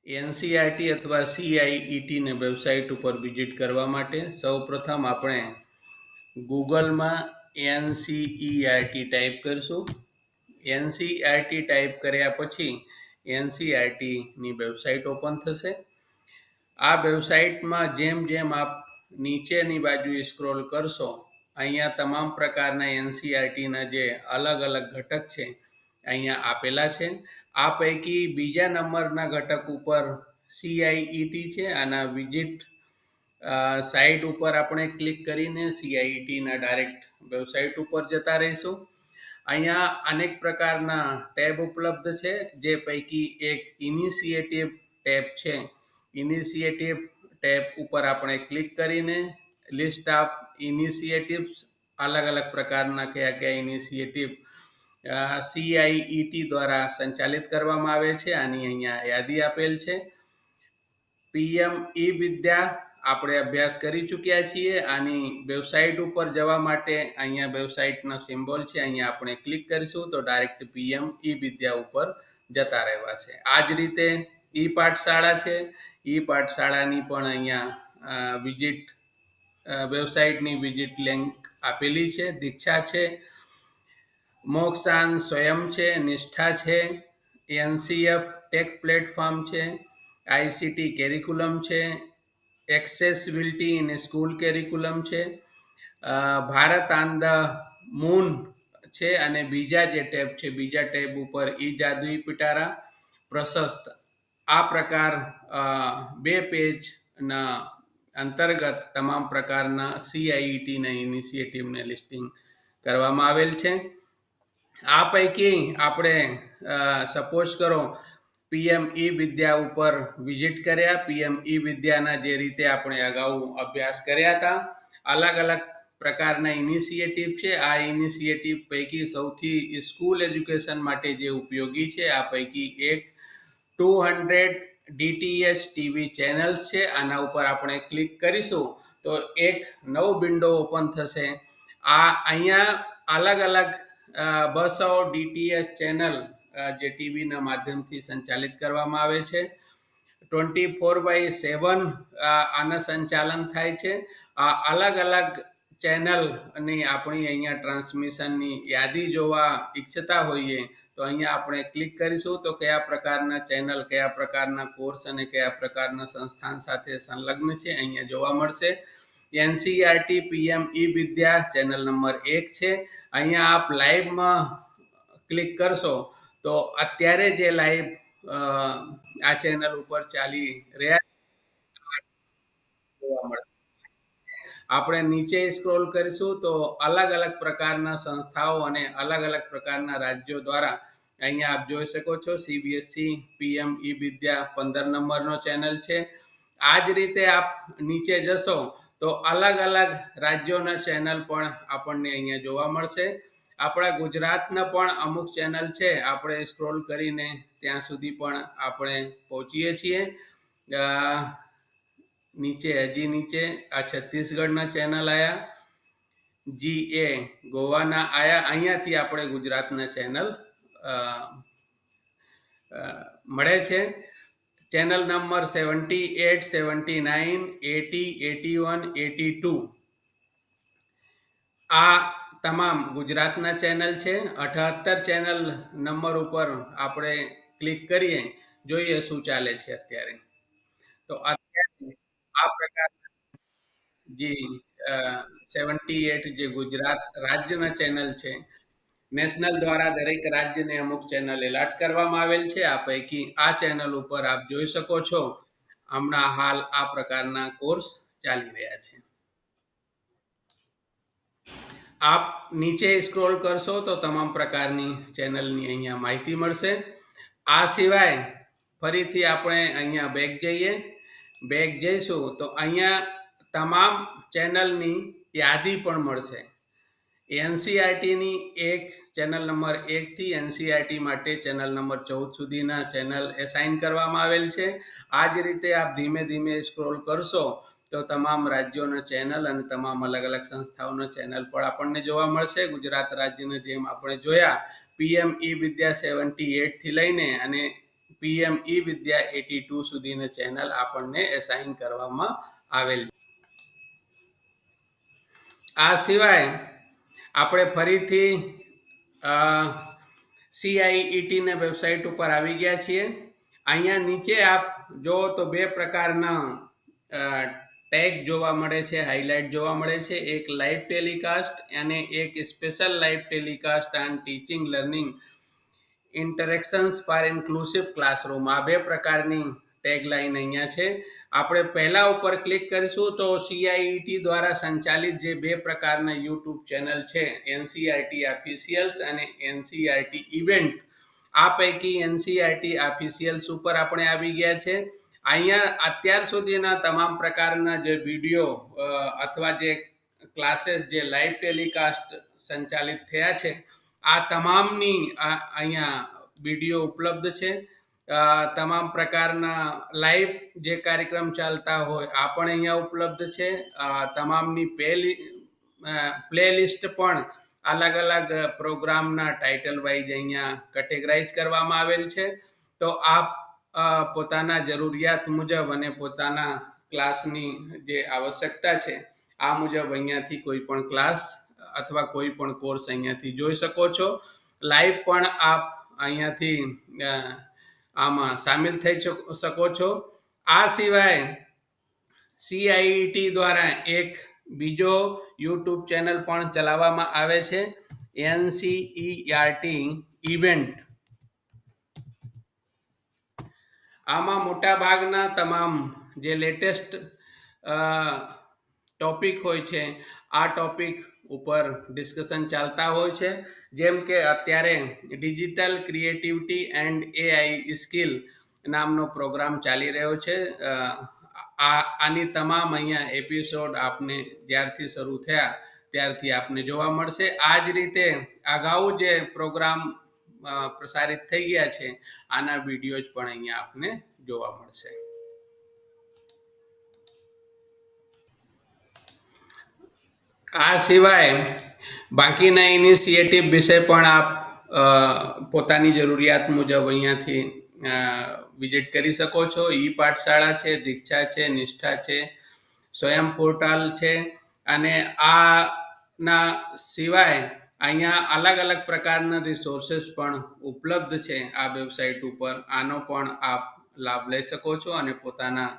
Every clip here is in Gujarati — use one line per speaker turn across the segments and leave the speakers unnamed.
એનસીઈઆરટી અથવા સીઆઈઈટીને વેબસાઇટ ઉપર વિઝિટ કરવા માટે સૌપ્રથમ આપણે ગૂગલમાં એનસીઈઆરટી ટાઈપ કરશું. એનસીઈઆરટી ટાઈપ કર્યા પછી એનસીઈઆરટીની વેબસાઇટ ઓપન થશે. આ વેબસાઇટમાં જેમ જેમ આપ નીચેની બાજુએ સ્ક્રોલ કરશો, અહીંયા તમામ પ્રકારના એનસીઈઆરટીના જે અલગ અલગ ઘટક છે અહીંયા આપેલા છે. આ પૈકી બીજા નંબરના ઘટક ઉપર સીઆઈઈટી છે. આના વિઝિટ સાઇટ ઉપર આપણે ક્લિક કરીને સીઆઈઈટીના ડાયરેક્ટ વેબસાઇટ ઉપર જતા રહીશું. અહીંયા અનેક પ્રકારના ટેબ ઉપલબ્ધ છે, જે પૈકી એક ઇનિશિયેટિવ ટેબ છે. ઇનિશિયેટિવ ટેબ ઉપર આપણે ક્લિક કરીને લિસ્ટ ઓફ ઇનિશિયેટિવ્સ, અલગ અલગ પ્રકારના કયા કયા ઇનિશિયેટિવ સીઆઈઈટી દ્વારા સંચાલિત કરવામાં આવે છે આની અહીંયા યાદી આપેલ છે. પીએમ ઈ વિદ્યા આપણે અભ્યાસ કરી ચૂક્યા છીએ. આની વેબસાઇટ ઉપર જવા માટે અહીંયા વેબસાઇટનો સિમ્બોલ છે, અહીંયા આપણે ક્લિક કરીશું તો ડાયરેક્ટ પીએમ ઈ વિદ્યા ઉપર જતા રહેવા છે. આ જ રીતે ઈ પાઠશાળા છે. ઈ પાઠશાળાની પણ અહીંયા વિઝિટ વેબસાઇટની વિઝિટ લિંક આપેલી છે. દીક્ષા છે, મોક્ષાન સ્વયં છે, નિષ્ઠા છે, એનસીએફ ટેક પ્લેટફોર્મ છે, આઈસીટી કેરિક્યુલમ છે, એક્સેસિબિલિટી ઇન સ્કૂલ કેરિક્યુલમ છે, ભારત ઓન ધ મૂન છે, અને બીજા જે ટેબ છે, બીજા ટેબ ઉપર ઈ જાદુઈ પિટારા, પ્રશસ્ત. આ પ્રકાર બે પેજના અંતર્ગત તમામ પ્રકારના સીઆઈઈટીના ઇનિશિયેટિવને લિસ્ટિંગ કરવામાં આવેલ છે. આ પૈકી આપણે સપોઝ કરો પીએમ ઈ વિદ્યા ઉપર વિઝિટ કર્યા. પીએમ ઈ વિદ્યાના જે રીતે આપણે અગાઉ અભ્યાસ કર્યા હતા, અલગ અલગ પ્રકારના ઇનિશિયેટિવ છે. આ ઇનિશિયેટિવ પૈકી સૌથી સ્કૂલ એજ્યુકેશન માટે જે ઉપયોગી છે, આ પૈકી એક 200 ડીટીએચ ટીવી ચેનલ્સ છે. આના ઉપર આપણે ક્લિક કરીશું તો એક નવ વિન્ડો ઓપન થશે. આ અહીંયા અલગ અલગ 200 ડીટીએચ ચેનલ જે ટીવીના માધ્યમથી સંચાલિત કરવામાં આવે છે. 24/7 આના સંચાલન થાય છે. આ અલગ અલગ ચેનલની આપણી અહીંયા ટ્રાન્સમિશનની યાદી જોવા ઈચ્છતા હોઈએ તો અહીંયા આપણે ક્લિક કરીશું તો કયા પ્રકારના ચેનલ, કયા પ્રકારના કોર્સ અને કયા પ્રકારના સંસ્થાન સાથે સંલગ્ન છે અહીંયા જોવા મળશે. એનસીઈઆરટી પીએમ ઈ વિદ્યા ચેનલ નંબર 1 છે. અહીંયા આપ લાઈવમાં ક્લિક કરશો તો અત્યારે જે લાઈવ આ ચેનલ ઉપર ચાલી રહ્યા જોવા મળશે. આપણે નીચે સ્ક્રોલ કરીશું તો અલગ અલગ પ્રકારના સંસ્થાઓ અને અલગ અલગ પ્રકારના રાજ્યો દ્વારા અહીંયા આપ જોઈ શકો છો સીબીએસઈ પીએમ ઈ વિદ્યા 15 નંબરનો ચેનલ છે. આ જ રીતે આપ નીચે જશો તો અલગ અલગ રાજ્યોના ચેનલ પણ આપણને અહીંયા જોવા મળશે. આપણા ગુજરાતના પણ અમુક ચેનલ છે, આપણે સ્ક્રોલ કરીને ત્યાં સુધી પણ આપણે પહોંચીએ છીએ. નીચે હજી નીચે આ છત્તીસગઢના ચેનલ આવ્યા, GA ગોવાના આવ્યા. અહીંયાથી આપણે ગુજરાતના ચેનલ મળે છે. ચેનલ નંબર 78, 79, 80, 81, 82 આ તમામ ગુજરાતના ચેનલ છે. 78 ચેનલ નંબર ઉપર આપણે ક્લિક કરીએ, જોઈએ શું ચાલે છે અત્યારે. તો અત્યારે આ પ્રકારના જે 78 જે ગુજરાત રાજ્યના ચેનલ છે, નેશનલ દ્વારા દરેક રાજ્યને અમુક ચેનલ એલાટ કરવામાં આવેલ છે. આ પૈકી આ ચેનલ ઉપર આપ જોઈ શકો છો હમણાં હાલ આ પ્રકારના કોર્સ ચાલી રહ્યા છે. આપ નીચે સ્ક્રોલ કરશો તો તમામ પ્રકારની ચેનલની અહીંયા માહિતી મળશે. આ સિવાય ફરીથી આપણે અહીંયા બેક જઈશું તો અહીંયા તમામ ચેનલની યાદી પણ મળશે. એનસીઈઆરટીની ચેનલ નંબર 1 થી એનસીઈઆરટી માટે ચેનલ નંબર 14 સુધીના ચેનલ એસાઇન કરવામાં આવેલ છે. આ જ રીતે આપ ધીમે ધીમે સ્ક્રોલ કરશો તો તમામ રાજ્યોના ચેનલ અને તમામ અલગ અલગ સંસ્થાઓના ચેનલ પણ આપણને જોવા મળશે. ગુજરાત રાજ્યના જેમ આપણે જોયા પીએમ ઈ વિદ્યા 78 થી લઈને અને PM વિદ્યા 82 સુધીની ચેનલ આપણને એસાઇન કરવામાં આવેલ છે. આ સિવાય આપણે ફરીથી CIETના વેબસાઇટ ઉપર આવી ગયા છીએ. અહીંયા નીચે આપ જો તો બે પ્રકારના ટેગ જોવા મળે છે, હાઇલાઇટ જોવા મળે છે. એક લાઈવ ટેલિકાસ્ટ અને એક special live telecast and teaching learning interactions for inclusive classroom. આ બે પ્રકારની ટેગલાઇન અહીંયા છે. આપણે પહેલા ઉપર ક્લિક કરીશું તો CIET દ્વારા સંચાલિત જે બે પ્રકારના યુટ્યુબ ચેનલ છે, NCERT ઓફિશિયલ્સ અને NCERT ઇવેન્ટ, આ પૈકી NCERT ઓફિશિયલ્સ ઉપર આપણે આવી ગયા છે. અહીંયા અત્યાર સુધીના તમામ પ્રકારના જે વિડીયો અથવા જે ક્લાસીસ જે લાઈવ ટેલિકાસ્ટ સંચાલિત થયા છે, આ તમામની અહીંયા વિડીયો ઉપલબ્ધ છે. તમામ પ્રકારના લાઈવ જે કાર્યક્રમ ચાલતા હોય આ પણ અહીંયા ઉપલબ્ધ છે. તમામની પ્લેલિસ્ટ પણ અલગ અલગ પ્રોગ્રામના ટાઇટલ વાઇઝ અહીંયા કેટેગરાઇઝ કરવામાં આવેલ છે. તો આપ પોતાના જરૂરિયાત મુજબ અને પોતાના ક્લાસની જે આવશ્યકતા છે આ મુજબ અહીંયાથી કોઈ પણ ક્લાસ અથવા કોઈ પણ કોર્સ અહીંયાથી જોઈ શકો છો. લાઈવ પણ આપ અહીંયાથી આમાં સામેલ થઈ શકો છો. આ સિવાય CIET દ્વારા એક બીજો યુટ્યુબ ચેનલ પણ ચલાવવામાં આવે છે, NCERT ઇવેન્ટ. આમાં મોટા ભાગના તમામ જે લેટેસ્ટ ટોપિક હોય છે આ ટોપિક ઉપર ડિસ્કશન ચાલતા હોય છે. જેમ કે અત્યારે digital creativity and AI skill નામનો પ્રોગ્રામ ચાલી રહ્યો છે. આની તમામ અહીંયા એપિસોડ આપને જ્યારથી શરૂ થયા ત્યારથી આપને જોવા મળશે. આ જ રીતે અગાઉ જે પ્રોગ્રામ પ્રસારિત થઈ ગયા છે આના વિડીયોઝ પણ અહીંયા આપને જોવા મળશે. આ સિવાય બાકીના ઇનિશિયેટિવ વિશે પણ આપ પોતાની જરૂરિયાત મુજબ અહીંયાથી વિઝિટ કરી શકો છો. પાઠશાળા છે, દીક્ષા છે, નિષ્ઠા છે, સ્વયં પોર્ટલ છે અને આના સિવાય અહીંયા અલગ અલગ પ્રકારના રિસોર્સિસ પણ ઉપલબ્ધ છે આ વેબસાઇટ ઉપર. આનો પણ આપ લાભ લઈ શકો છો અને પોતાના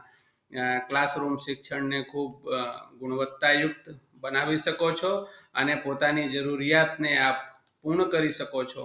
ક્લાસરૂમ શિક્ષણને ખૂબ ગુણવત્તાયુક્ત બનાવી શકો છો અને પોતાની જરૂરિયાતને આપ પૂર્ણ કરી શકો છો.